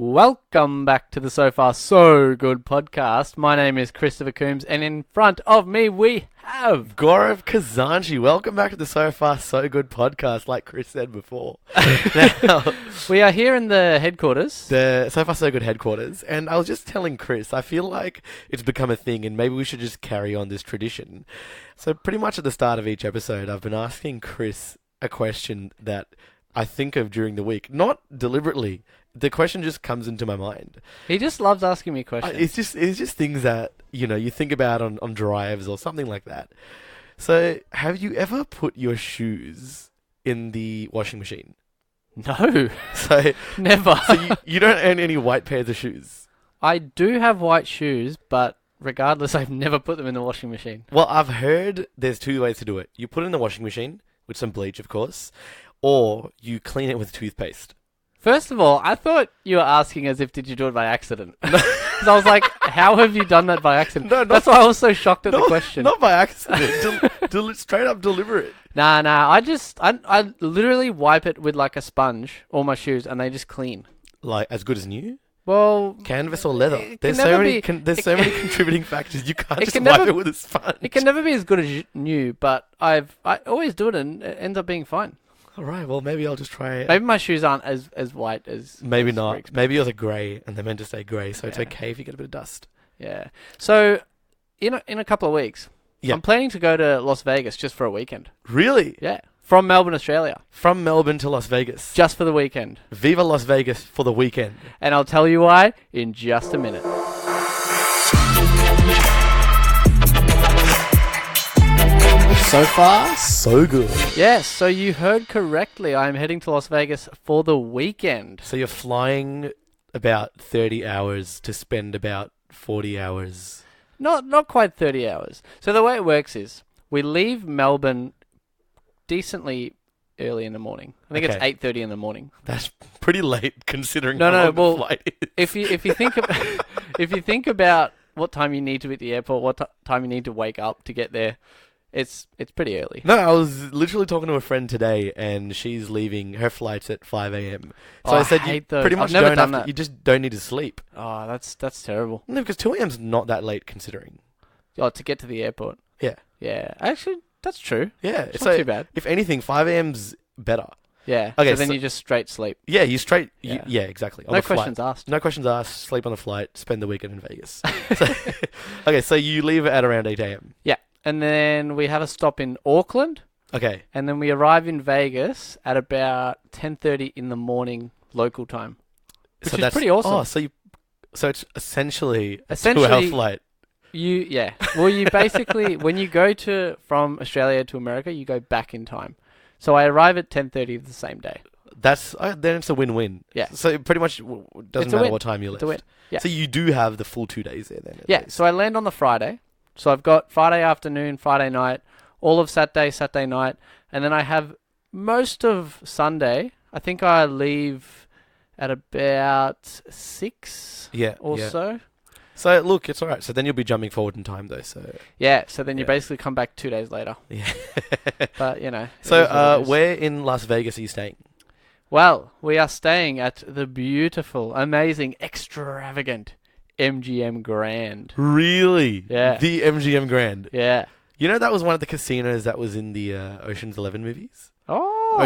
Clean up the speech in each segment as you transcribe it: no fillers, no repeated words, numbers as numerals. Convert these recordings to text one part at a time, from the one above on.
Welcome back to the So Far So Good podcast. My name is Christopher Coombs, and in front of me we have Gaurav Khazanchi. Welcome back to the So Far So Good podcast, like Chris said before. Now, we are here in the headquarters. the So Far So Good headquarters, and I was just telling Chris, I feel like it's become a thing, and maybe we should just carry on this tradition. So pretty much at the start of each episode, I've been asking Chris a question that I think of during the week, not deliberately. The question just comes into my mind. He just loves asking me questions. It's just things that, you think about on drives or something like that. So, have you ever put your shoes in the washing machine? No, So, never. so you don't own any white pairs of shoes? I do have white shoes, but regardless, I've never put them in the washing machine. Well, I've heard there's two ways to do it. You put it in the washing machine, with some bleach, of course, or you clean it with toothpaste. First of all, I thought you were asking as if did you do it by accident? Because I was like, how have you done that by accident? No, That's why I was so shocked at the question. Not by accident. Straight up deliberate. Nah. I literally wipe it with like a sponge, all my shoes, and they just clean. Like, as good as new? Well, Canvas or leather? it There's can so never many. be- There's so many contributing factors. You can't it just can wipe never- it with a sponge. it can never be as good as new, but I always do it and it ends up being fine. All right. Well, maybe I'll just try it. Maybe my shoes aren't as white as Maybe as not. Rick's. Maybe yours are grey, and they're meant to stay grey, so it's Yeah. okay if you get a bit of dust. Yeah. So in a couple of weeks, Yeah. I'm planning to go to Las Vegas just for a weekend. Really? Yeah. From Melbourne, Australia, From Melbourne to Las Vegas. just for the weekend. Viva Las Vegas for the weekend. And I'll tell you why in just a minute. So far, so good. Yes, so you heard correctly. I'm heading to Las Vegas for the weekend. So you're flying about 30 hours to spend about 40 hours. Not quite 30 hours. So the way it works is we leave Melbourne decently early in the morning. I think Okay. it's 8:30 in the morning. That's pretty late considering No, how long well, the flight is. If you think if you think about what time you need to be at the airport, what time you need to wake up to get there, it's pretty early. No, I was literally talking to a friend today, and she's leaving. Her flight's at 5 a.m. So Oh, I said, I you hate those. pretty I've much never don't done have to, that. you just don't need to sleep. Oh, that's terrible. No, because 2 a.m.'s not that late considering. Oh, to get to the airport. Yeah. Yeah, actually, that's true. Yeah, It's so not too bad. if anything, 5 a.m.'s better. Yeah. Okay, so then so- you just straight sleep. Yeah, you straight. Yeah. Yeah, exactly. On No the flight. questions asked. No questions asked. Sleep on the flight. Spend the weekend in Vegas. Okay, so you leave at around 8 a.m. Yeah. And then we have a stop in Auckland. Okay. And then we arrive in Vegas at about 10:30 in the morning local time, which is pretty awesome. Oh, so it's essentially a Essentially- 2-hour flight. Well, you basically when you go from Australia to America, you go back in time. So I arrive at 10:30 the same day. That's then it's a win-win. Yeah. So it pretty much doesn't It's a matter win. what time you left. It's a win. Yeah. So you do have the full 2 days there then. at Yeah. least. So I land on the Friday. So I've got Friday afternoon, Friday night, all of Saturday night, and then I have most of Sunday. I think I leave at about 6 Yeah. or yeah. so. So look, it's all right. So then you'll be jumping forward in time though. So Yeah. So then you Yeah. basically come back 2 days later. yeah. But you know. it So is what it is. where in Las Vegas are you staying? Well, we are staying at the beautiful, amazing, extravagant MGM Grand. Really? Yeah. The MGM Grand. Yeah. You know that was one of the casinos that was in the Ocean's 11 movies? Oh.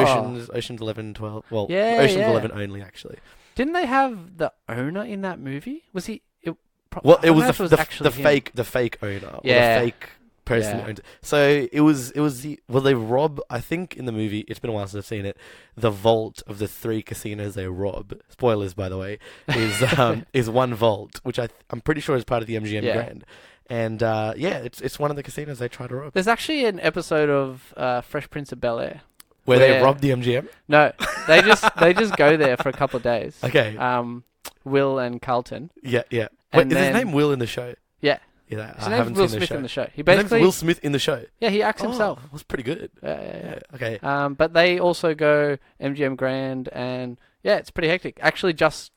Ocean's 11, 12. Well, Yeah, Ocean's yeah. 11 only, actually. Didn't they have the owner in that movie? Was he? Well, I it don't was know if the actually him. fake owner. Or Yeah. the fake person Yeah. who owned it. So it was they rob, I think in the movie, it's been a while since I've seen it, the vault of the 3 casinos they rob, spoilers by the way, is one vault, which I'm pretty sure is part of the MGM Yeah. Grand. And it's one of the casinos they try to rob. There's actually an episode of Fresh Prince of Bel-Air. Where they where- robbed the MGM? No, they just go there for a couple of days. Okay. Will and Carlton. Yeah. Wait, and is his then- name Will in the show? Yeah. Yeah, His I name's haven't Will seen Smith the show. in the show. He His name's basically, Will Smith in the show. yeah, he acts himself. Oh, that's pretty good. Yeah. Okay. But they also go MGM Grand, and yeah, it's pretty hectic. Actually, just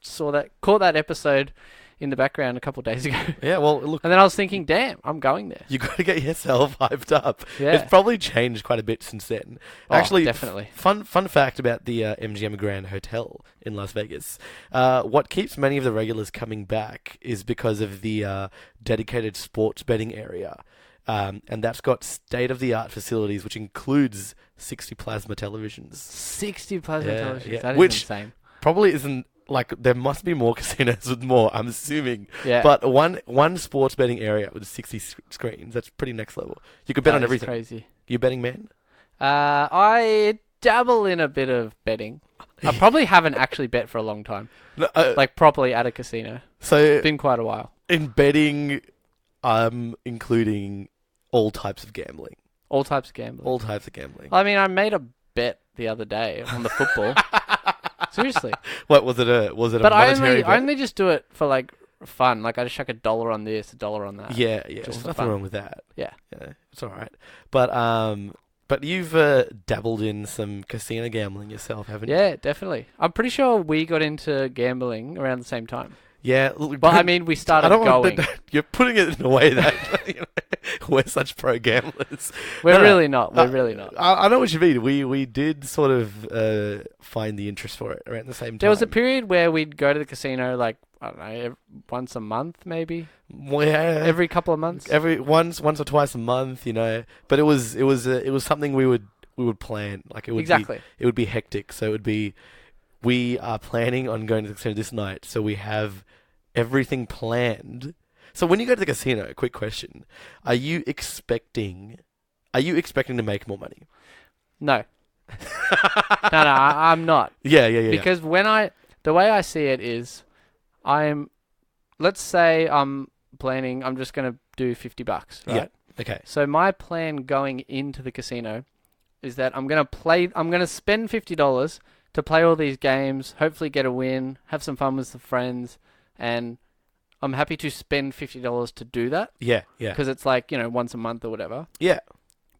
caught that episode in the background a couple of days ago. Yeah, well, look, And then I was thinking, damn, I'm going there. you got to get yourself hyped up. Yeah. It's probably changed quite a bit since then. Oh, Actually, definitely. Fun fact about the MGM Grand Hotel in Las Vegas. What keeps many of the regulars coming back is because of the dedicated sports betting area. And that's got state-of-the-art facilities, which includes 60 plasma televisions. 60 plasma Yeah, televisions. yeah. That is Which insane. probably isn't, like, there must be more casinos with more, I'm assuming. Yeah. But one sports betting area with 60 screens, that's pretty next level. You could bet That on is everything. crazy. You betting man? I dabble in a bit of betting. I probably haven't actually bet for a long time. No, Like, properly at a casino. so It's been quite a while. in betting, I'm including all types of gambling. All types of gambling. All types of gambling. I mean, I made a bet the other day on the football. Seriously. What was it? But A monetary I bet? only just do it for, like, fun. Like, I just chuck $1 on this, $1 on that. Yeah. Just There's for nothing fun. wrong with that. Yeah. Yeah, it's all right. But you've dabbled in some casino gambling yourself, haven't you? Yeah, definitely. I'm pretty sure we got into gambling around the same time. Yeah. Look, But I mean, we started going. You're putting it in a way that you know, we're such pro gamblers. We're No, no. really not. We're really not. I know what you mean. We did sort of find the interest for it around the same time. There was a period where we'd go to the casino, like, I don't know, once a month, maybe. Well, yeah, Every couple of months. once or twice a month, you know. But it was something we would plan. Like it would Exactly. it would be hectic. So it would be, we are planning on going to the casino this night, so we have everything planned. So when you go to the casino, quick question: Are you expecting to make more money? No. No, I'm not. Yeah. Because the way I see it is, let's say I'm planning, I'm just going to do $50, right? Yeah. Okay. So my plan going into the casino is that I'm going to spend $50 to play all these games, hopefully get a win, have some fun with some friends, and I'm happy to spend $50 to do that. Yeah. Because it's like, you know, once a month or whatever. Yeah.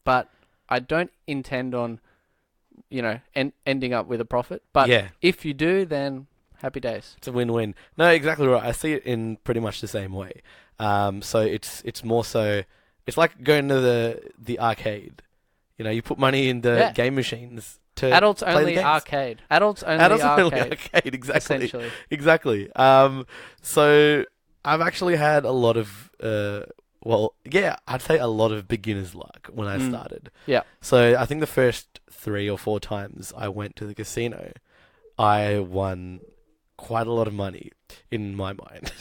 But I don't intend on, you know, ending up with a profit. But Yeah. if you do, then happy days. It's a win-win. No, exactly right. I see it in pretty much the same way. So it's more so, it's like going to the arcade. You know, you put money in the game machines to Adults play the only games. arcade. Adults only Adults arcade. only arcade. Exactly. Essentially. Exactly. So I've actually had a lot of I'd say a lot of beginner's luck when I started. Yeah. So I think the first 3 or 4 times I went to the casino, I won quite a lot of money in my mind.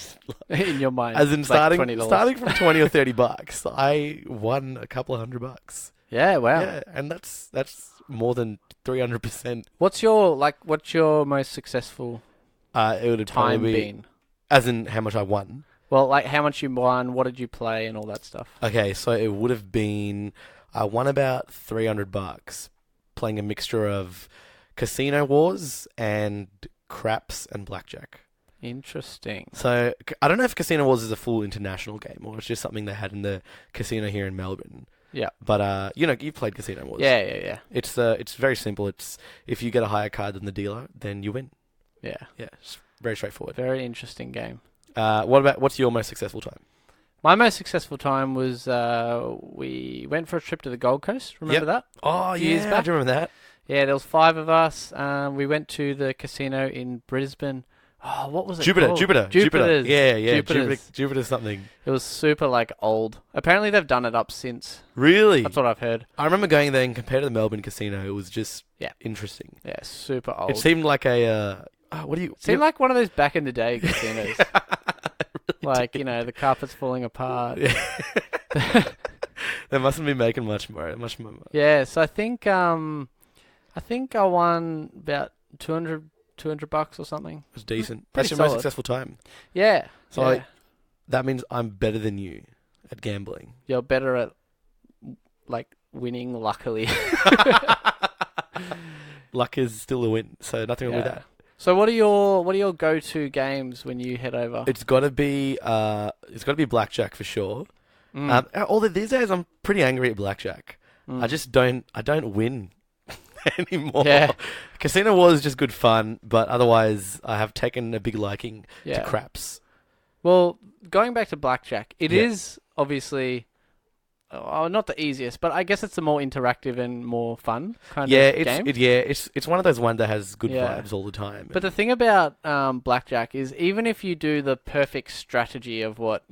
In your mind. As in like starting $20. from 20 or 30 bucks, I won a couple of $100. Yeah, wow. Yeah, and that's more than 300%. What's your most successful It would time probably be, been? as in how much I won. Well, like how much you won, what did you play, and all that stuff. Okay, so it would have been, I won about $300 playing a mixture of Casino Wars and craps and blackjack. Interesting. So I don't know if Casino Wars is a full international game or it's just something they had in the casino here in Melbourne. Yeah. But you know, you've played Casino Wars. Yeah. It's very simple. It's if you get a higher card than the dealer, then you win. Yeah. Yeah, it's very straightforward. Very interesting game. What's your most successful time? My most successful time was we went for a trip to the Gold Coast. Remember that? Oh, few years yeah, I back? do remember that. Yeah, there was 5 of us. We went to the casino in Brisbane. Oh, what was it Jupiter. called? Jupiter's. Yeah. Jupiter's. Jupiter's something. It was super like old. Apparently they've done it up since. Really? That's what I've heard. I remember going there and compared to the Melbourne casino, it was just Yeah. interesting. Yeah, super old. It seemed like a Seemed like one of those back in the day casinos. Like, you know, the carpet's falling apart. Yeah. They mustn't be making much more. Yeah, so I think I won about $200 or something. It was decent. Pretty That's your most solid. successful time. Yeah. So yeah. that means I'm better than you at gambling. You're better at like winning, luckily. Luck is still a win, so nothing wrong with that. So what are your go-to games when you head over? It's got to be blackjack for sure. Although these days I'm pretty angry at blackjack. I just don't win anymore. Yeah. Casino Wars is just good fun, but otherwise I have taken a big liking Yeah. to craps. Well, going back to blackjack, it Yeah. is obviously not the easiest, but I guess it's the more interactive and more fun kind Yeah, of game. it's one of those ones that has good Yeah. vibes all the time. But the thing about blackjack is even if you do the perfect strategy of what,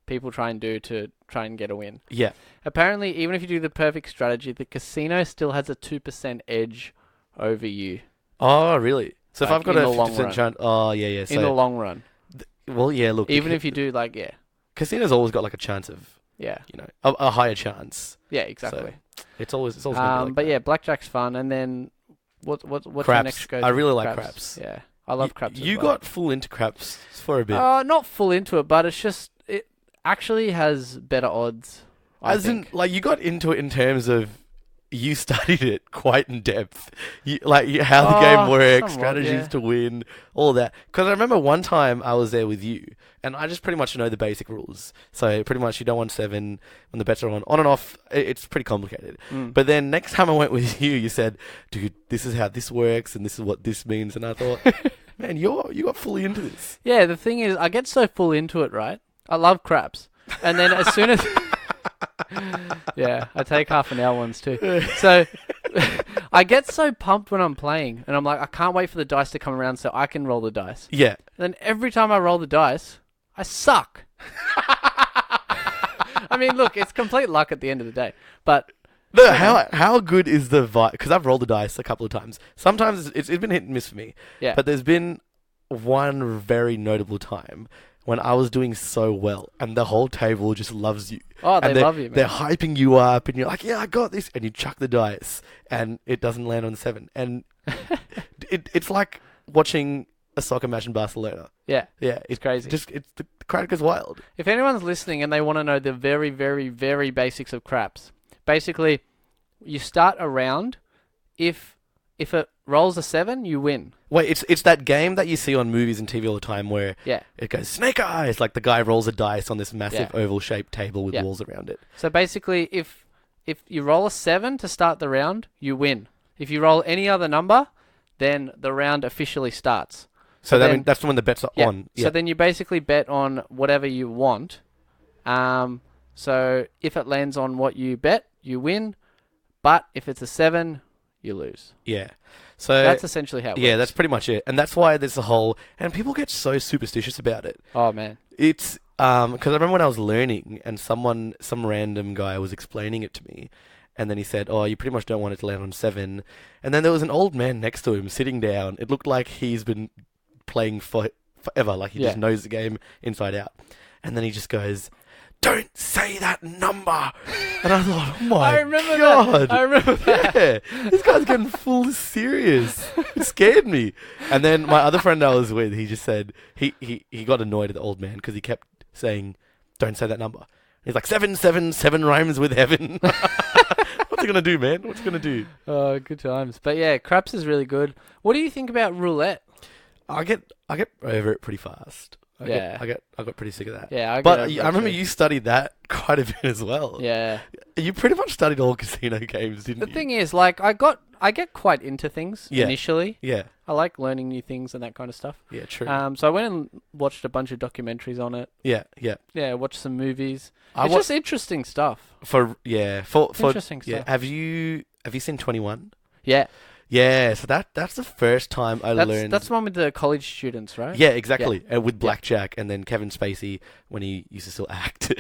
people try and do to try and get a win, yeah. apparently even if you do the perfect strategy, the casino still has a 2% edge over you Oh, really? So if Like, I've got in a the long 50% run. chance, oh yeah. So in the long run. well, yeah. Look, Even if you do casinos always got like a chance of yeah. a higher chance. Yeah, exactly. It's always gonna be like But that. yeah, blackjack's fun, and then what's your Craps. next go? I really like craps. Yeah, I love craps. You as well. got full into craps for a bit. Not full into it, but it's just it actually has better odds. I think. Like you got into it in terms of you studied it quite in depth. How the game works, somewhat, strategies yeah. to win, all that. Because I remember one time I was there with you, and I just pretty much know the basic rules. So pretty much you don't want 7 when the bets are on and off. It's pretty complicated. Mm. But then next time I went with you, you said, "Dude, this is how this works, and this is what this means." And I thought, man, you got fully into this. Yeah, the thing is, I get so full into it, right? I love craps, and then as soon as yeah, I take half an hour ones too. So I get so pumped when I'm playing, and I'm like, I can't wait for the dice to come around so I can roll the dice. Yeah. And then every time I roll the dice, I suck. I mean, look, it's complete luck at the end of the day, but No, how good is the vibe? Because I've rolled the dice a couple of times. Sometimes it's been hit and miss for me. yeah, But there's been one very notable time when I was doing so well, and the whole table just loves you. oh, they And love you, man. They're hyping you up, and you're like, "Yeah, I got this," and you chuck the dice, and it doesn't land on 7, and it's like watching a soccer match in Barcelona. Yeah, Yeah, it's crazy. the crowd goes wild. If anyone's listening and they want to know the very, very, very basics of craps, basically, you start a round. If it rolls a 7, you win. Wait, it's that game that you see on movies and TV all the time where Yeah. it goes snake eyes, like the guy rolls a dice on this massive Yeah. oval-shaped table with Yeah. walls around it. So basically, if you roll a 7 to start the round, you win. If you roll any other number, then the round officially starts. So then- that's when the bets are Yeah. on. So then you basically bet on whatever you want. So if it lands on what you bet, you win. But if it's a 7, you lose. Yeah. So That's essentially how it yeah, works. that's pretty much it. And that's why there's a whole... And people get so superstitious about it. Oh, man. It's... Because I remember when I was learning and some random guy was explaining it to me. And then he said, "Oh, you pretty much don't want it to land on 7." And then there was an old man next to him sitting down. It looked like he's been playing forever. Like he just Yeah. knows the game inside out. And then he just goes, "Don't say that number." And I thought, oh my I remember God. that. I remember that. Yeah, this guy's getting full serious. It scared me. And then my other friend I was with, he just said, he got annoyed at the old man because he kept saying, "Don't say that number." He's like, 777 rhymes with heaven. What's he going to do, man? What's he going to do? Oh, good times. But yeah, craps is really good. What do you think about roulette? I get over it pretty fast. I got pretty sick of that. Yeah, I But I remember you studied that quite a bit as well. Yeah. You pretty much studied all casino games, didn't The you? thing is, like, I get quite into things Yeah. initially. Yeah. I like learning new things and that kind of stuff. Yeah, true. So I went and watched a bunch of documentaries on it. Yeah. Yeah, watched some movies. I It's wa- just interesting stuff. for Interesting yeah. stuff. Have you seen 21? Yeah, Yeah, so that's the first time I learned. that's the one with the college students, right? Yeah, exactly. With blackjack, and then Kevin Spacey, when he used to still act,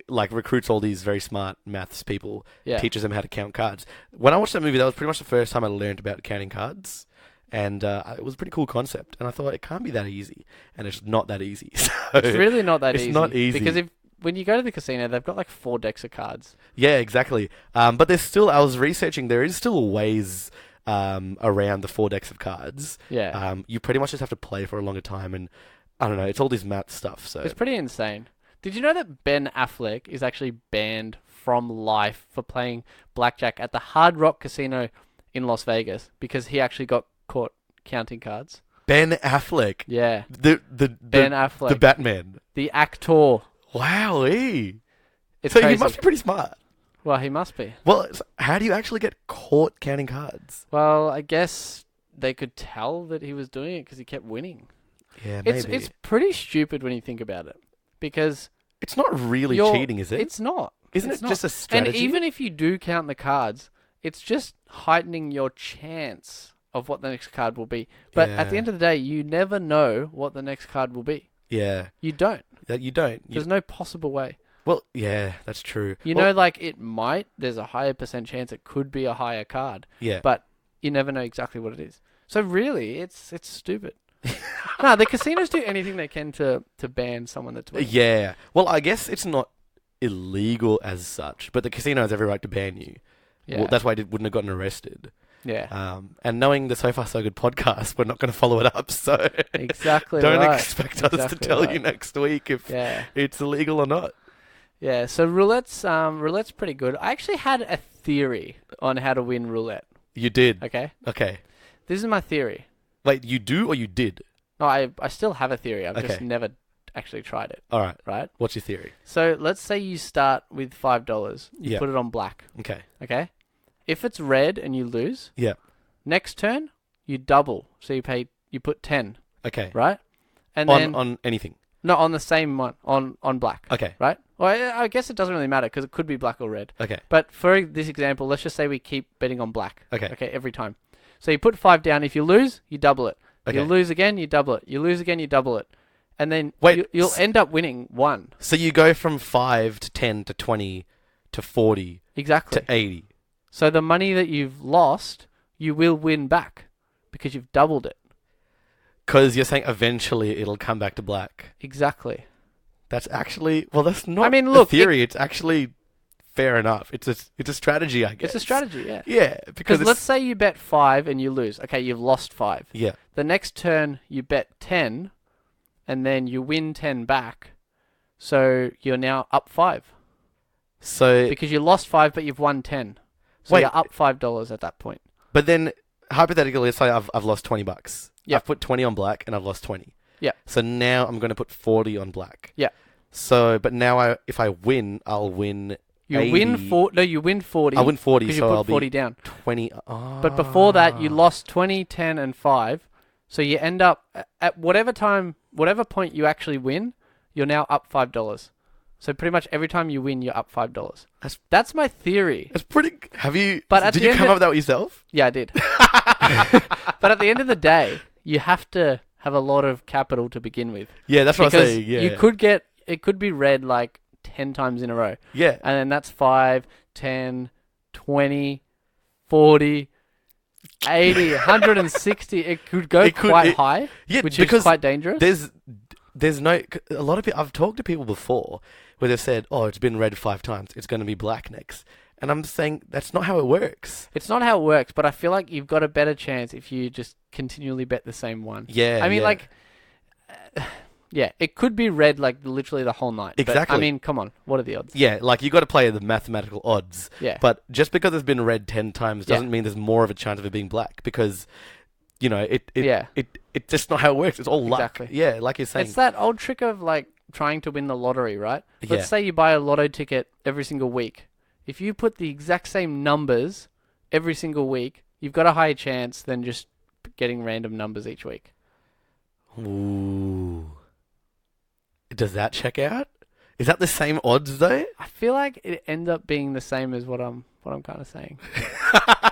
like recruits all these very smart maths people, Yeah. teaches them how to count cards. When I watched that movie, that was pretty much the first time I learned about counting cards, and it was a pretty cool concept. And I thought it can't be that easy, and it's not that easy. So It's really not that it's easy. not easy. Because when you go to the casino, they've got like 4 decks of cards. Yeah, exactly. But there's still, I was researching, there is still ways around the 4 decks of cards. Yeah. You pretty much just have to play for a longer time, and I don't know, it's all this math stuff. So It's pretty insane. Did you know that Ben Affleck is actually banned from life for playing blackjack at the Hard Rock Casino in Las Vegas because he actually got caught counting cards? Ben Affleck, Yeah. the Ben Affleck. the Batman. The actor. Wowee! It's So crazy. he must be pretty smart. Well, he must be. Well, how do you actually get caught counting cards? Well, I guess they could tell that he was doing it because he kept winning. Yeah, maybe. It's pretty stupid when you think about it, because It's not really cheating, is it? It's not. Isn't It's it not. just a strategy? And even if you do count the cards, it's just heightening your chance of what the next card will be. But at the end of the day, you never know what the next card will be. Yeah. You don't. You don't. There's no possible way. Well, yeah, that's true. You know, like, it might, there's a higher percent chance it could be a higher card. Yeah. But you never know exactly what it is. So really, it's stupid. No, the casinos do anything they can to ban someone that's winning. Yeah. Well, I guess it's not illegal as such, but the casino has every right to ban you. Yeah. Well, that's why it wouldn't have gotten arrested. Yeah. And knowing the So Far So Good podcast, we're not going to follow it up, so Exactly don't right. expect us to tell you next week if it's illegal or not. Yeah, so roulette's pretty good. I actually had a theory on how to win roulette. You did? Okay? Okay. This is my theory. Wait, you do or you did? No, I still have a theory. I've just Okay. never actually tried it. All right. Right? What's your theory? So let's say you start with $5. You Yeah. put it on black. Okay. Okay? If it's red and you lose, Yeah. next turn, you double. So you put 10, Okay. right? And then On anything? no, on the same one, on black. Okay. Right? Well, I guess it doesn't really matter because it could be black or red. Okay. But for this example, let's just say we keep betting on black. Okay. Okay, every time. So you put 5 down. If you lose, you double it. Okay. You lose again, you double it. You lose again, you double it. And then Wait, you'll end up winning 1. So you go from 5 to 10 to 20 to 40 Exactly. to 80. So the money that you've lost, you will win back because you've doubled it. Because you're saying eventually it'll come back to black. Exactly. That's actually... Well, that's not I mean, look, a theory. It's actually fair enough. It's a strategy, I guess. It's a strategy, yeah. Yeah. Because let's say you bet 5 and you lose. Okay, you've lost 5. Yeah. The next turn, you bet 10 and then you win 10 back. So you're now up 5. So... Because you lost 5 but you've won 10. So Wait. you're up $5 at that point. But then, hypothetically, let's say I've lost $20. Yeah. I've put 20 on black and I've lost 20. Yeah. So now I'm going to put 40 on black. Yeah. So, but now if I win, I'll win You 80. win 40. No, you win 40. I win 40, because so you put I'll 40 be down. 20. Oh. But before that, you lost 20, 10, and 5. So you end up at whatever point you actually win, you're now up $5. So pretty much every time you win, you're up $5. That's my theory. That's pretty... Have you... But at did the you end come of- up with that yourself? Yeah, I did. But at the end of the day, you have to have a lot of capital to begin with. Yeah, that's what Because I'm saying. Yeah. it could be red like 10 times in a row. Yeah. And then that's 5, 10, 20, 40, 80, 160. It could go quite high, which is quite dangerous. There's no... A lot of people... I've talked to people before where they've said, oh, it's been red 5 times. It's going to be black next. And I'm saying that's not how it works. It's not how it works, but I feel like you've got a better chance if you just continually bet the same one. Yeah. I mean, yeah. yeah, it could be red like literally the whole night. Exactly. But, I mean, come on. What are the odds? Yeah, like you got to play the mathematical odds. Yeah. But just because it's been red 10 times doesn't mean there's more of a chance of it being black because, you know, it's just not how it works. It's all luck. Exactly. Yeah, like you're saying. It's that old trick of like trying to win the lottery, right? Yeah. Let's say you buy a lotto ticket every single week. If you put the exact same numbers every single week, you've got a higher chance than just getting random numbers each week. Ooh. Does that check out? Is that the same odds though? I feel like it ends up being the same as what I'm kind of saying.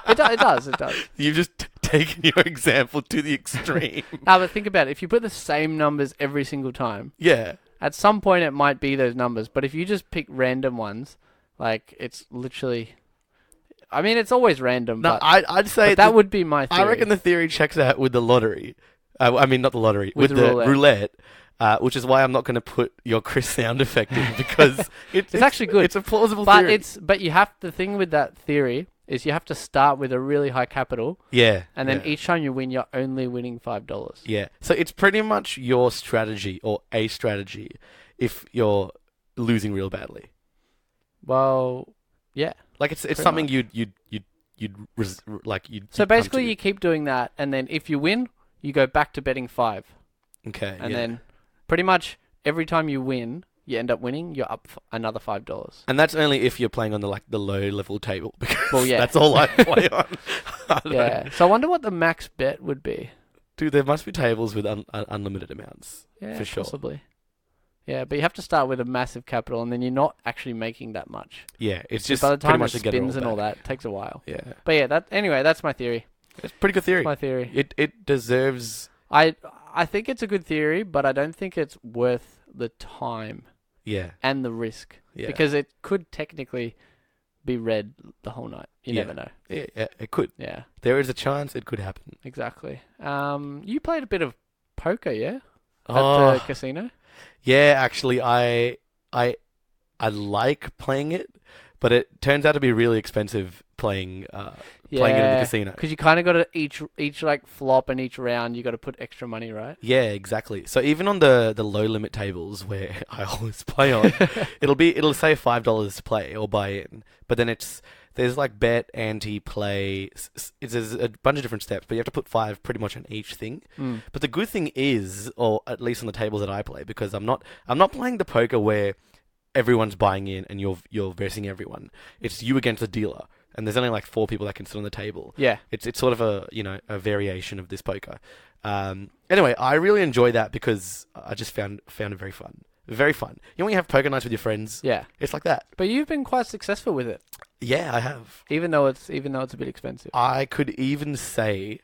It does. You've just taken your example to the extreme. No, but think about it. If you put the same numbers every single time, Yeah. at some point it might be those numbers. But if you just pick random ones, like it's literally... I mean, it's always random. No, but I'd say that would be my theory. I reckon the theory checks out with the lottery. I mean, not the lottery. With With the the roulette. roulette. Which is why I'm not going to put your Chris sound effect in because it's actually good. It's a plausible But theory. the thing with that theory is you have to start with a really high capital, Yeah. and then yeah. each time you win, you're only winning $5. Yeah. So it's pretty much your strategy or a strategy if you're losing real badly. Well, yeah. Like it's Pretty something much. you'd So basically, you keep doing that, and then if you win, you go back to betting 5, okay. and yeah. then pretty much every time you win, you end up winning. You're up another $5. And that's only if you're playing on the low level table because Well, yeah. that's all I play on. I don't know. Yeah. So I wonder what the max bet would be. Dude, there must be tables with unlimited amounts. Yeah, for sure. possibly. Yeah, but you have to start with a massive capital, and then you're not actually making that much. Yeah, it's So just by the pretty time much it to get it spins and all back. that, it takes a while. Yeah. But yeah, anyway, that's my theory. It's a pretty good theory. That's my theory. It deserves... I think it's a good theory, but I don't think it's worth the time Yeah. and the risk. Yeah. Because it could technically be red the whole night. You Yeah. never know. Yeah, it could. Yeah, There is a chance it could happen. exactly. You played a bit of poker, yeah? At Oh, the casino? yeah, actually, I like playing it, but it turns out to be really expensive playing playing it in the casino. Because you kind of got to each like flop and each round you got to put extra money, right? Yeah, exactly. So even on the low limit tables where I always play on, it'll say $5 to play or buy in, but then there's like bet, anti-play, there's a bunch of different steps, but you have to put 5 pretty much on each thing. Mm. But the good thing is, or at least on the tables that I play, because I'm not playing the poker where everyone's buying in and you're versing everyone. It's you against the dealer, and there's only like 4 people that can sit on the table. Yeah. It's sort of a variation of this poker. Anyway, I really enjoy that because I just found it very fun. Very fun. You know when you have poker nights with your friends? Yeah. It's like that. But you've been quite successful with it, Yeah, I have. even though it's a bit expensive. I could even say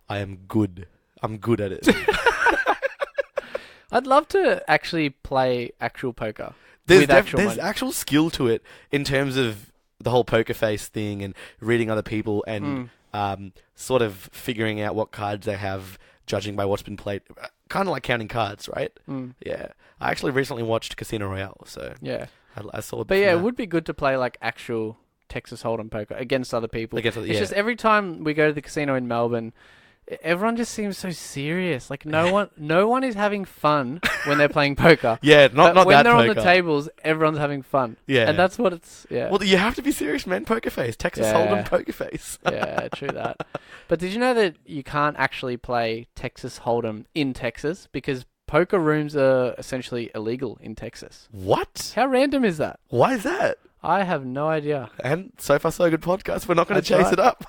I am good. I'm good at it. I'd love to actually play actual poker with actual There's money. actual skill to it in terms of the whole poker face thing and reading other people and sort of figuring out what cards they have, judging by what's been played. Kind of like counting cards, right? Mm. Yeah. I actually recently watched Casino Royale, so Yeah. I saw it. But yeah, it would be good to play like actual Texas Hold'em poker against other people. It's just every time we go to the casino in Melbourne, everyone just seems so serious. Like no one is having fun when they're playing poker. Yeah, not when that they're poker. on the tables, everyone's having fun. Yeah. And that's what it's. Yeah. Well, you have to be serious, man. Poker face. Texas Yeah. Hold'em poker face. Yeah, true that. But did you know that you can't actually play Texas Hold'em in Texas because poker rooms are essentially illegal in Texas? What? How random is that? Why is that? I have no idea. And so far, so good podcast. We're not going to That's chase it up.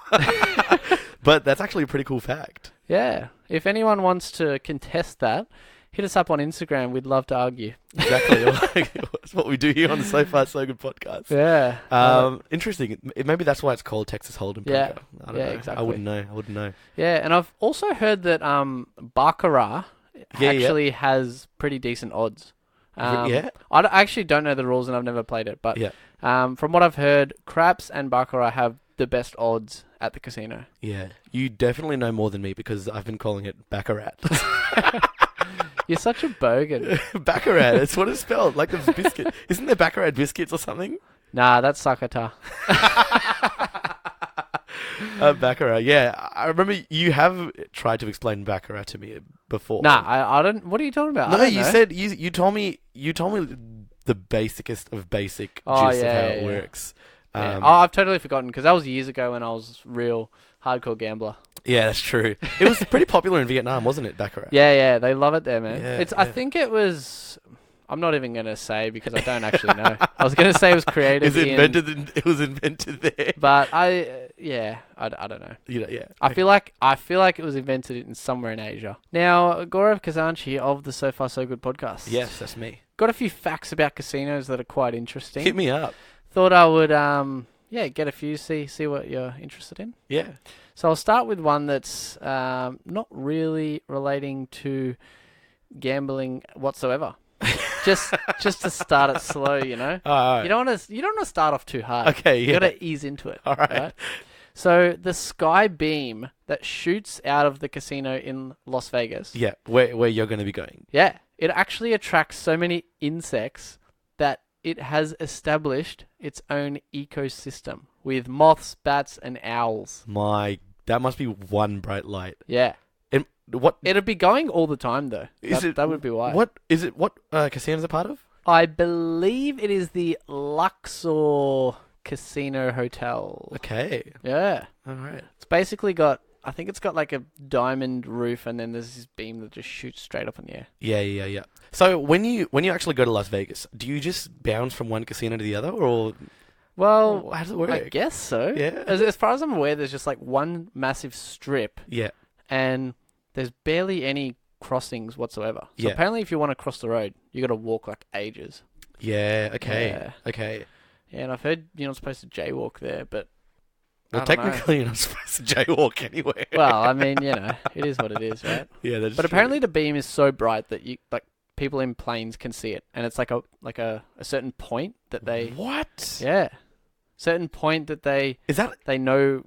But that's actually a pretty cool fact. Yeah. If anyone wants to contest that, hit us up on Instagram. We'd love to argue. Exactly. That's what we do here on the So Far So Good podcast. Yeah. Interesting. Maybe that's why it's called Texas Hold'em poker. Yeah. I don't Yeah, know. exactly. I wouldn't know. Yeah, and I've also heard that Baccarat Yeah, actually has pretty decent odds. Yeah? I actually don't know the rules and I've never played it, but Yeah. from what I've heard, craps and Baccarat have the best odds at the casino. Yeah. You definitely know more than me because I've been calling it Baccarat. You're such a bogan. Baccarat. It's what it's spelled. Like the biscuit. Isn't there Baccarat biscuits or something? Nah, that's Sakata. Baccarat. Yeah. I remember you have tried to explain Baccarat to me before. Nah, I don't. What are you talking about? I No, don't you know. said you told me the basicest of basic Oh, gist of how yeah, it yeah. works. Yeah. I've totally forgotten because that was years ago when I was real hardcore gambler. Yeah, that's true. It was pretty popular in Vietnam, wasn't it, Baccarat? Yeah, they love it there, man. Yeah, I yeah. think it was. I'm not even gonna say because I don't actually know. I was gonna say it was created. It was invented there. But I don't know. Yeah. I feel like it was invented in somewhere in Asia. Now, Gaurav Khazanchi of the So Far So Good podcast. Yes, that's me. Got a few facts about casinos that are quite interesting. Hit me up. Thought I would get a few, see what you're interested in. Yeah. So I'll start with one that's not really relating to gambling whatsoever. just to start it slow, you know. All right. You don't want to start off too hard. Okay, You yeah. got to ease into it. All right. So the sky beam that shoots out of the casino in Las Vegas. Yeah, where you're going to be going. Yeah, it actually attracts so many insects that it has established its own ecosystem with moths, bats, and owls. That must be one bright light. Yeah. And what It'd be going all the time, though. That would be why. What is it? What casino is it part of? I believe it is the Luxor Casino Hotel. Okay. Yeah. All right. It's basically got, I think it's got like a diamond roof and then there's this beam that just shoots straight up in the air. Yeah. So when you actually go to Las Vegas, do you just bounce from one casino to the other, or Well, how does it work? I guess so. Yeah. As far as I'm aware, there's just like one massive strip Yeah. and there's barely any crossings whatsoever. So Yeah. apparently if you want to cross the road, you got to walk like ages. Yeah. Okay. Yeah. Okay. Yeah, and I've heard you're not supposed to jaywalk there, but Well, I don't know. technically, you're not supposed to jaywalk anywhere. Well, I mean, it is what it is, right? Yeah, that's But true. apparently the beam is so bright that people in planes can see it, and it's like a certain point that they What? certain point that they Is that? know,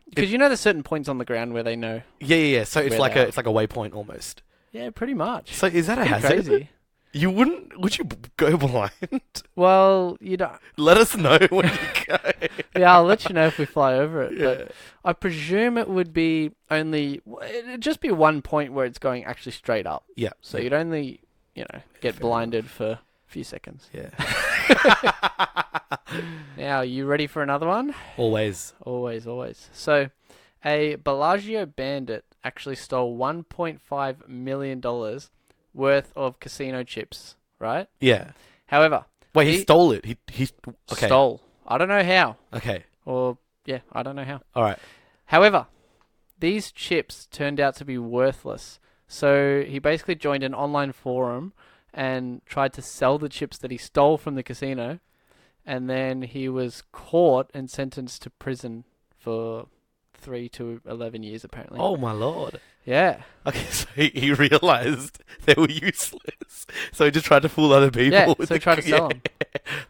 because there's certain points on the ground where they know. Yeah. So it's Where like they are. it's like a waypoint almost. Yeah, pretty much. So is that a Pretty hazard? crazy. You wouldn't? Would you go blind? Well, you don't. Let us know when you go. Yeah, I'll let you know if we fly over it. Yeah. But I presume it would be it'd just be one point where it's going actually straight up. Yeah. So you'd only, get Fair blinded for a few seconds. Yeah. Now, you ready for another one? Always. Always, always. So, a Bellagio bandit actually stole $1.5 million worth of casino chips, right? Yeah. However, Wait, he stole it. He okay. stole. I don't know how. Okay. I don't know how. All right. However, these chips turned out to be worthless. So he basically joined an online forum and tried to sell the chips that he stole from the casino. And then he was caught and sentenced to prison for 3 to 11 years, apparently. Oh my lord. Yeah. Okay, so he realized they were useless. So he just tried to fool other people. Yeah, with so he tried to sell them.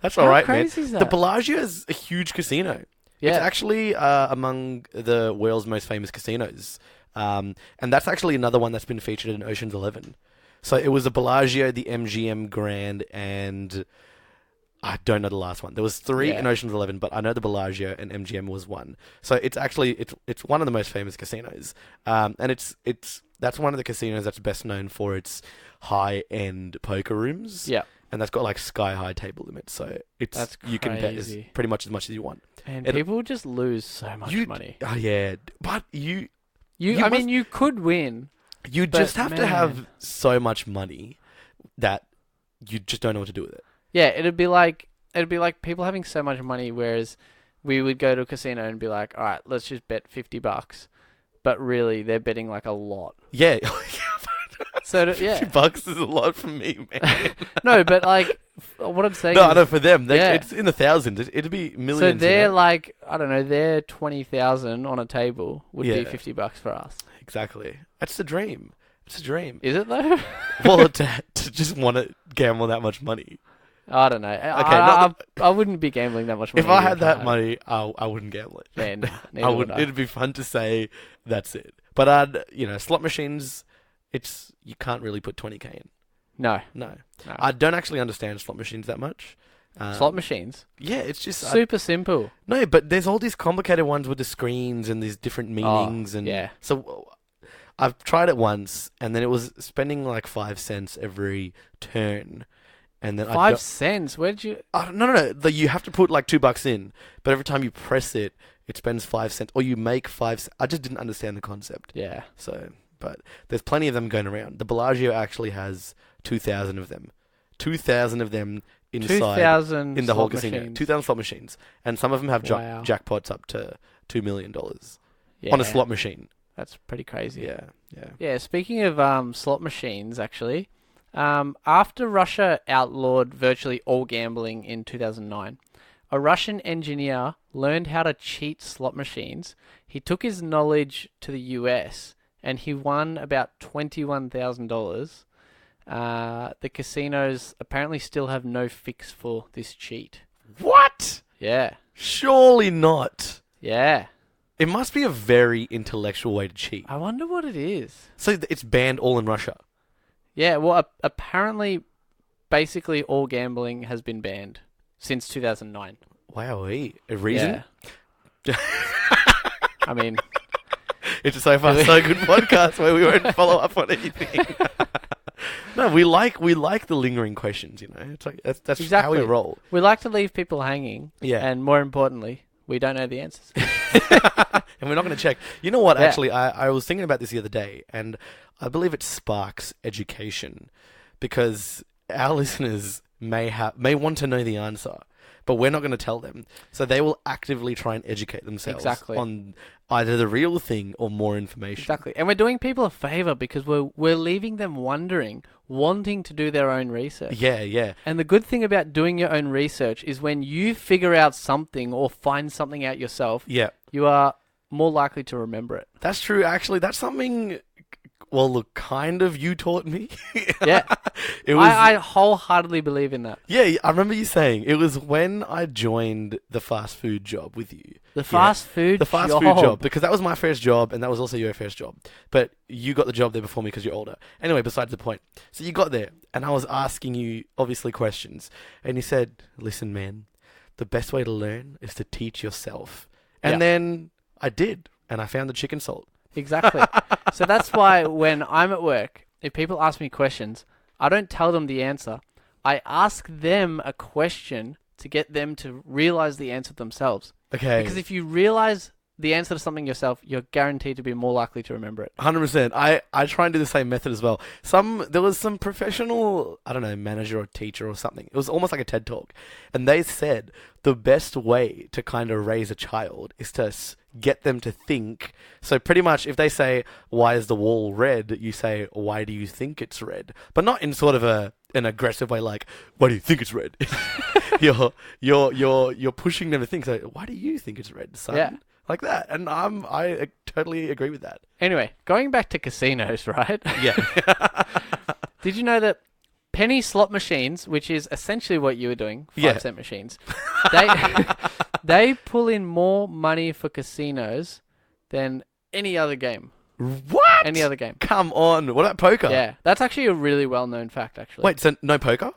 That's How all right, man. crazy is that? The Bellagio is a huge casino. Yeah. It's actually among the world's most famous casinos. And that's actually another one that's been featured in Ocean's 11. So it was the Bellagio, the MGM Grand, and I don't know the last one. There was 3 in Ocean's 11, but I know the Bellagio and MGM was one. So it's actually it's one of the most famous casinos. And that's one of the casinos that's best known for its high-end poker rooms. Yeah. And that's got like sky-high table limits. So That's you can bet crazy. pretty much as much as you want. And It- people just lose so much money. Oh yeah, but you You could win. You But, just have to have man. so much money that you just don't know what to do with it. Yeah, it'd be like people having so much money, whereas we would go to a casino and be like, all right, let's just bet $50, but really they're betting like a lot. Yeah. So $50 is a lot for me, man. No, but like what I'm saying. No, is, I know for them, Yeah. it's in the thousands. It'd be millions. so you they're know? like, I don't know, they're 20,000 on a table would be Yeah. $50 for us. Exactly. That's the dream. It's a dream. Is it though? Well, to just want to gamble that much money. I don't know. I wouldn't be gambling that much money. If I had that money, I wouldn't gamble it. Yeah, I neither would. would I. It'd be fun to say that's it. But slot machines. You can't really put 20k in. No. No. I don't actually understand slot machines that much. Slot machines? Yeah, it's just Super simple. no, but there's all these complicated ones with the screens and these different meanings and yeah. So I've tried it once and then it was spending like 5 cents every turn, and then 5 cents? Where did you... No. You have to put like $2 in, but every time you press it, it spends 5 cents, or you make 5 cents. I just didn't understand the concept. Yeah. So, but there's plenty of them going around. The Bellagio actually has 2,000 of them. 2,000 of them inside 2,000 in the whole slot casino. machines. 2,000 slot machines, and some of them have Wow. jackpots up to $2 million Yeah. on a slot machine. That's pretty crazy. Yeah. Yeah, speaking of slot machines, actually, after Russia outlawed virtually all gambling in 2009, a Russian engineer learned how to cheat slot machines. He took his knowledge to the US and he won about $21,000. The casinos apparently still have no fix for this cheat. What? Yeah. Surely not. Yeah. It must be a very intellectual way to cheat. I wonder what it is. So it's banned all in Russia. Yeah, well, apparently, basically all gambling has been banned since 2009. Wow, a reason? Yeah. I mean, It's a so far so good podcast where we won't follow up on anything. No, we like the lingering questions. It's like that's just how we Exactly. roll. we like to leave people hanging. Yeah. And more importantly, we don't know the answers. And we're not going to check. You know what? Yeah. Actually, I was thinking about this the other day, and I believe it sparks education because our listeners may want to know the answer. but we're not going to tell them. So they will actively try and educate themselves Exactly. on either the real thing or more information. Exactly. And we're doing people a favor because we're leaving them wondering, wanting to do their own research. Yeah, yeah. And the good thing about doing your own research is when you figure out something or find something out yourself, Yeah. you are more likely to remember it. That's true. Actually, that's something, well, look, kind of you taught me. Yeah. It was, I wholeheartedly believe in that. yeah, I remember you saying it was when I joined the fast food job with you. The fast food job, because that was my first job and that was also your first job. But you got the job there before me because you're older. Anyway, besides the point. So you got there and I was asking you, obviously, questions. And you said, listen, man, the best way to learn is to teach yourself. And then I did. And I found the chicken salt. Exactly. So that's why when I'm at work, if people ask me questions, I don't tell them the answer. I ask them a question to get them to realize the answer themselves. Okay. Because if you realize the answer to something yourself, you're guaranteed to be more likely to remember it. 100%. I try and do the same method as well. There was some professional, I don't know, manager or teacher or something. It was almost like a TED Talk. And they said the best way to kind of raise a child is to get them to think. So pretty much if they say, why is the wall red? You say, why do you think it's red? But not in sort of an aggressive way like, why do you think it's red? You're pushing them to think. So why do you think it's red, son? Yeah. Like that. And I totally agree with that. Anyway, going back to casinos, right? Yeah. Did you know that penny slot machines, which is essentially what you were doing, 5-cent machines, they pull in more money for casinos than any other game. What? Any other game. Come on. What about poker? Yeah. That's actually a really well-known fact, actually. Wait, so no poker?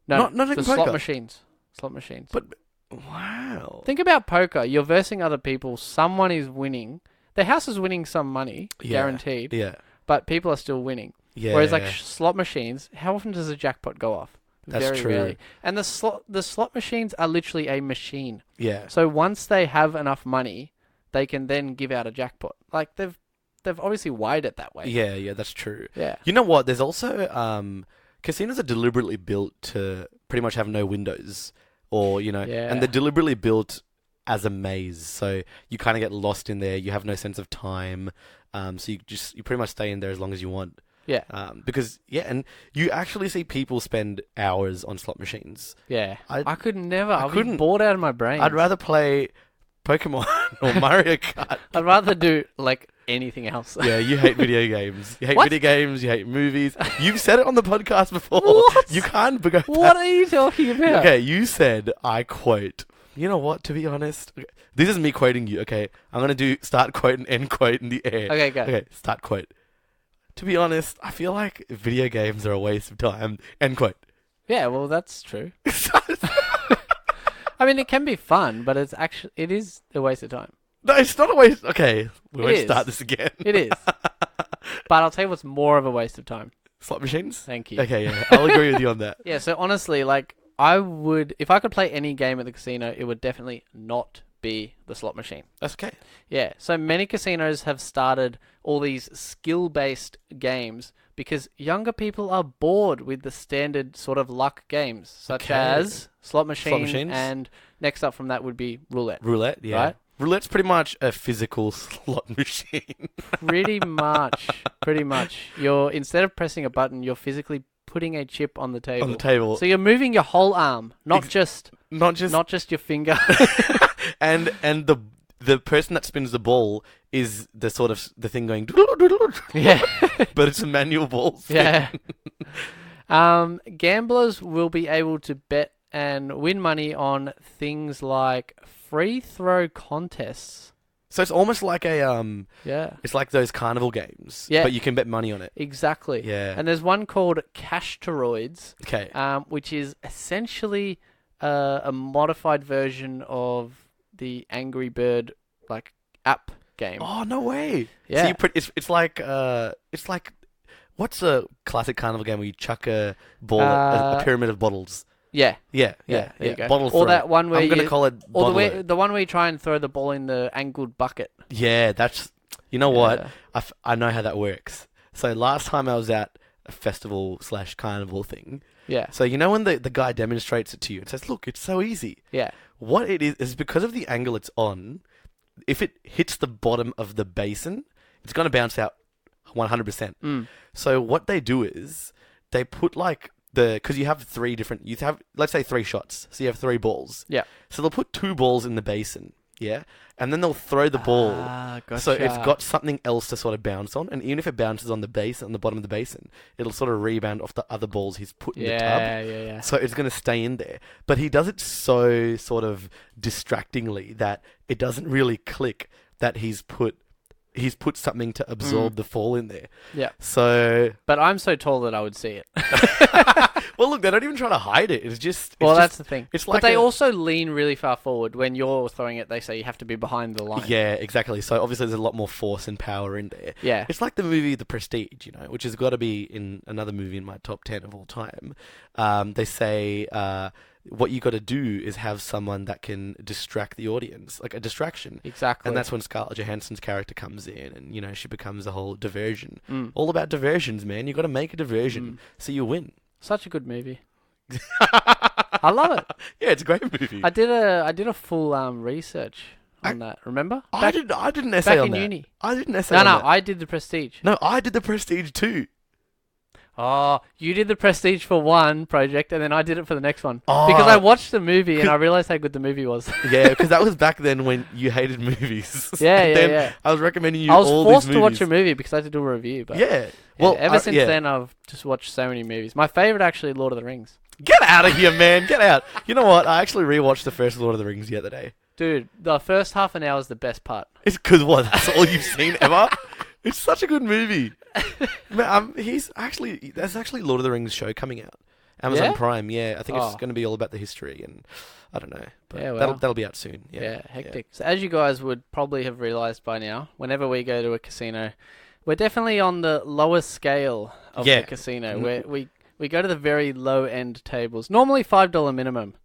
No, not even the slot poker? machines. Slot machines. But, wow. Think about poker. You're versing other people. Someone is winning. The house is winning some money, guaranteed. Yeah. But people are still winning. Yeah. Whereas like slot machines, how often does a jackpot go off? That's Very true. rarely. And the slot machines are literally a machine. Yeah. So once they have enough money, they can then give out a jackpot. Like they've obviously wired it that way. Yeah, that's true. Yeah. You know what? There's also casinos are deliberately built to pretty much have no windows, or and they're deliberately built as a maze. So you kind of get lost in there. You have no sense of time. So you pretty much stay in there as long as you want. Yeah. Because and you actually see people spend hours on slot machines. Yeah. I could never. I I'd couldn't. be bored out of my brain. I'd rather play Pokemon or Mario Kart. I'd rather do like anything else. Yeah, you hate video games. You hate What? video games. You hate movies. You've said it on the podcast before. What? You can't go back. What are you talking about? Okay, you said, I quote, you know what, to be honest, this is me quoting you, okay? I'm going to do start quote and end quote in the air. Okay, go. Okay, start quote. To be honest, I feel like video games are a waste of time. End quote. Yeah, well, that's true. I mean, it can be fun, but it is a waste of time. No, it's not a waste. Okay, we It won't is. start this again. It is. But I'll tell you what's more of a waste of time. Slot machines? Thank you. Okay, yeah, I'll agree with you on that. Yeah, so honestly, like, if I could play any game at the casino, it would definitely not be the slot machine. That's okay. Yeah, so many casinos have started all these skill-based games because younger people are bored with the standard sort of luck games, such as slot machines, and next up from that would be roulette. Roulette, yeah. Right? Roulette's pretty much a physical slot machine. Pretty much. Instead of pressing a button, you're physically putting a chip on the table. On the table. So you're moving your whole arm, not just your finger. and the person that spins the ball is the sort of the thing going. Yeah. But it's a manual ball spin. Yeah. Gamblers will be able to bet and win money on things like free throw contests. So it's almost like it's like those carnival games. Yeah. But you can bet money on it. Exactly. Yeah. And there's one called Cashsteroids. Okay. Which is essentially a modified version of the Angry Bird like app game. Oh, no way. Yeah. So it's like what's a classic carnival game where you chuck a ball at a pyramid of bottles? Yeah. Yeah. There you go. Bottle Or throw. that one where I'm gonna call it bottle. Or the one where you try and throw the ball in the angled bucket. Yeah, that's... You know what? I know how that works. So last time I was at a festival / carnival thing. Yeah. So you know when the guy demonstrates it to you and says, "Look, it's so easy." Yeah. What it is because of the angle it's on. If it hits the bottom of the basin, it's going to bounce out 100%. So what they do is they put like because you have let's say 3 shots. So you have 3 balls. Yeah. So they'll put 2 balls in the basin. Yeah. And then they'll throw the ball. Gotcha. So it's got something else to sort of bounce on. And even if it bounces on the bottom of the basin, it'll sort of rebound off the other balls he's put in the tub. Yeah. So it's going to stay in there. But he does it so sort of distractingly that it doesn't really click that he's put something to absorb the fall in there. Yeah. So... But I'm so tall that I would see it. Well, look, they're not even trying to hide it. It's just... That's the thing. It's like but they also lean really far forward. When you're throwing it, they say you have to be behind the line. Yeah, exactly. So obviously there's a lot more force and power in there. Yeah. It's like the movie The Prestige, which has got to be in another movie in my top 10 of all time. They say... what you got to do is have someone that can distract the audience, like a distraction. Exactly. And that's when Scarlett Johansson's character comes in and, she becomes a whole diversion. All about diversions, man. You got to make a diversion so you win. Such a good movie. I love it. Yeah, it's a great movie. I did a full research on that, remember? I did an essay on that. Back in uni. I did an essay on that. No, I did The Prestige. No, I did The Prestige too. Oh, you did The Prestige for one project, and then I did it for the next one. Oh. Because I watched the movie, and I realised how good the movie was. Yeah, because that was back then when you hated movies. Yeah. I was recommending you I was all forced these to movies. watch a movie because I had to do a review. But Yeah. Well, ever since then, I've just watched so many movies. My favourite, actually, Lord of the Rings. Get out of here, man. Get out. You know what? I actually rewatched the first Lord of the Rings the other day. Dude, the first half an hour is the best part. It's because what? That's all you've seen ever? It's such a good movie. Man, there's actually Lord of the Rings show coming out. Amazon Prime, yeah. I think it's going to be all about the history and I don't know. But that'll be out soon. Yeah, hectic. So as you guys would probably have realised by now, whenever we go to a casino, we're definitely on the lower scale of the casino. Where we go to the very low end tables. Normally $5 minimum.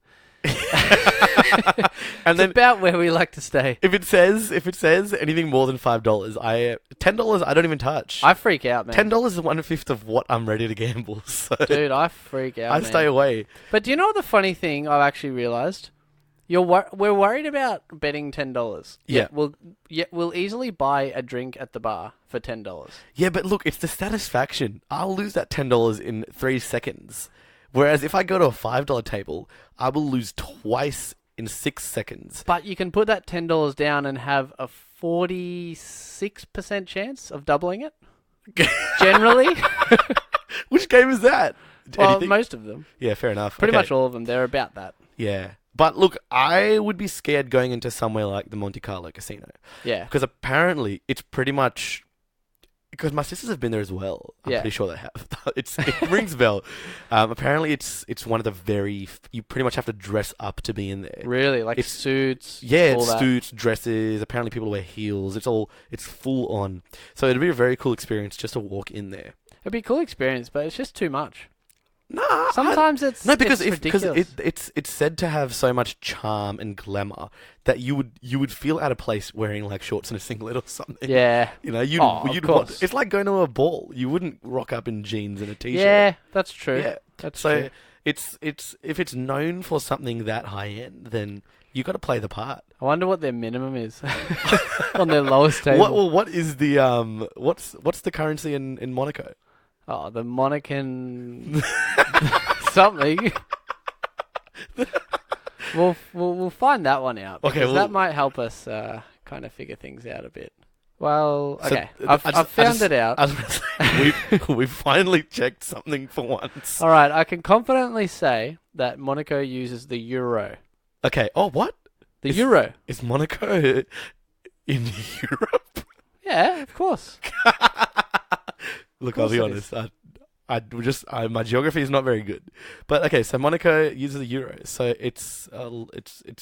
And then about where we like to stay. If it says anything more than $5, $10 I don't even touch. I freak out, man. $10 is 1/5 of what I'm ready to gamble. So dude, I freak out. I stay away. But do you know what the funny thing I've actually realised? We're worried about betting $10. Yeah. We'll easily buy a drink at the bar for $10. Yeah, but look, it's the satisfaction. I'll lose that $10 in 3 seconds. Whereas if I go to a $5 table, I will lose twice in 6 seconds. But you can put that $10 down and have a 46% chance of doubling it. Generally. Which game is that? Well, Anything? most of them. Yeah, fair enough. Pretty much all of them. They're about that. Yeah. But look, I would be scared going into somewhere like the Monte Carlo casino. Yeah. Because apparently it's pretty much... Because my sisters have been there as well. I'm pretty sure they have. It rings a bell. Apparently it's one of the very... You pretty much have to dress up to be in there. Really? Like it's suits? Yeah, all it's that. suits, dresses. Apparently people wear heels. It's full on. So it'd be a very cool experience just to walk in there. It'd be a cool experience, but it's just too much. Nah, sometimes it's ridiculous. It's said to have so much charm and glamour that you would feel out of place wearing like shorts and a singlet or something. Yeah, you'd want. It's like going to a ball. You wouldn't rock up in jeans and a t-shirt. Yeah, that's true. Yeah, that's so true. It's if it's known for something that high end, then you got to play the part. I wonder what their minimum is on their lowest table. What is the what's the currency in Monaco? Oh, the Monacan something. We'll find that one out. Okay, that might help us kind of figure things out a bit. Well, okay, I've found it out. We've finally checked something for once. All right, I can confidently say that Monaco uses the euro. Okay. Oh, what? The euro. Is Monaco in Europe? Yeah, of course. Look, I'll be honest. My geography is not very good, but okay. So Monaco uses the euro, so it's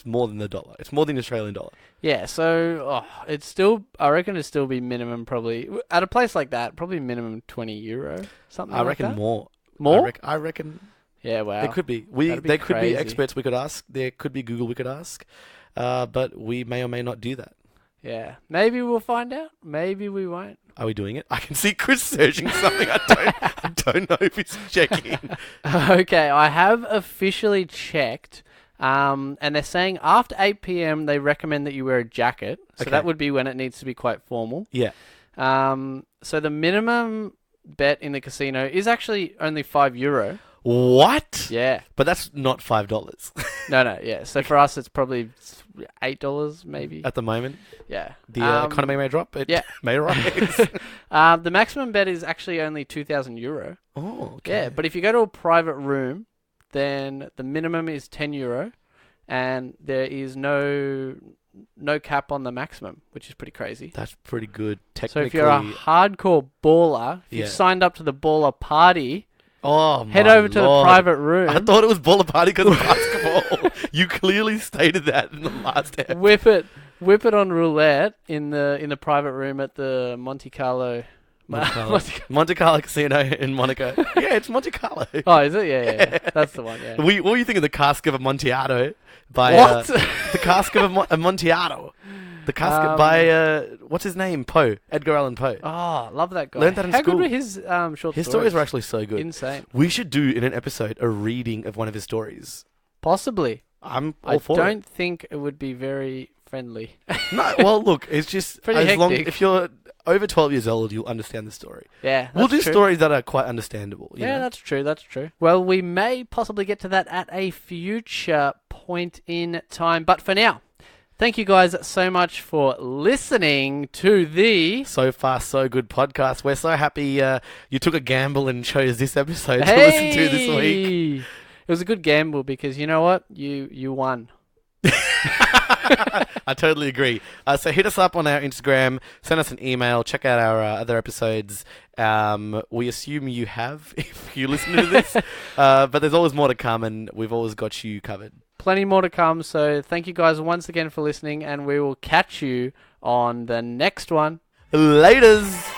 more than the dollar. It's more than the Australian dollar. Yeah. So it's still. I reckon it'd still be minimum probably at a place like that. Probably minimum €20, something. I reckon that. More. More. I reckon. Yeah. Wow. There could be. There could be experts we could ask. There could be Google we could ask, but we may or may not do that. Yeah. Maybe we'll find out. Maybe we won't. Are we doing it? I can see Chris searching something. I don't know if he's checking. Okay, I have officially checked, and they're saying after 8 p.m. they recommend that you wear a jacket. So Okay. that would be when it needs to be quite formal. Yeah. So the minimum bet in the casino is actually only €5. What? Yeah. But that's not $5 No, yeah. So for us, it's probably $8 maybe. at the moment. Yeah. The economy may drop. It yeah. may rise. The maximum bet is actually only €2,000. Oh, okay. Yeah, but if you go to a private room, then the minimum is €10, and there is no cap on the maximum, which is pretty crazy. That's pretty good. So Technically. if you're a hardcore baller, if Yeah. you've signed up to the baller party, head my over to the Lord. private room. I thought it was baller party because of basketball. You clearly stated that in the last episode. Whip it on roulette in the private room at the Monte Carlo. Monte Carlo Casino in Monaco. Yeah, it's Monte Carlo. Oh, is it? Yeah. That's the one. Yeah. What were you thinking of the cask of Amontillado by What? the cask of Amontillado? The cask by what's his name? Poe. Edgar Allan Poe. Oh, love that guy. Learned that in How school. good were his short His stories? stories were actually so good. Insane. We should do in an episode a reading of one of his stories. Possibly. I'm all I for don't think it would be very friendly. it. No, well, look, it's just Pretty as long hectic. if you're over 12 years old, you'll understand the story. Yeah, We'll do that's true. stories that are quite understandable. You Yeah, know? that's true. That's true. Well, we may possibly get to that at a future point in time. But for now, thank you guys so much for listening to the So far, so good podcast. We're so happy you took a gamble and chose this episode to listen to this week. It was a good gamble because you know what? You won. I totally agree. So hit us up on our Instagram, send us an email, check out our other episodes. We assume you have if you listen to this, but there's always more to come, and we've always got you covered. Plenty more to come. So thank you guys once again for listening, and we will catch you on the next one. Laters!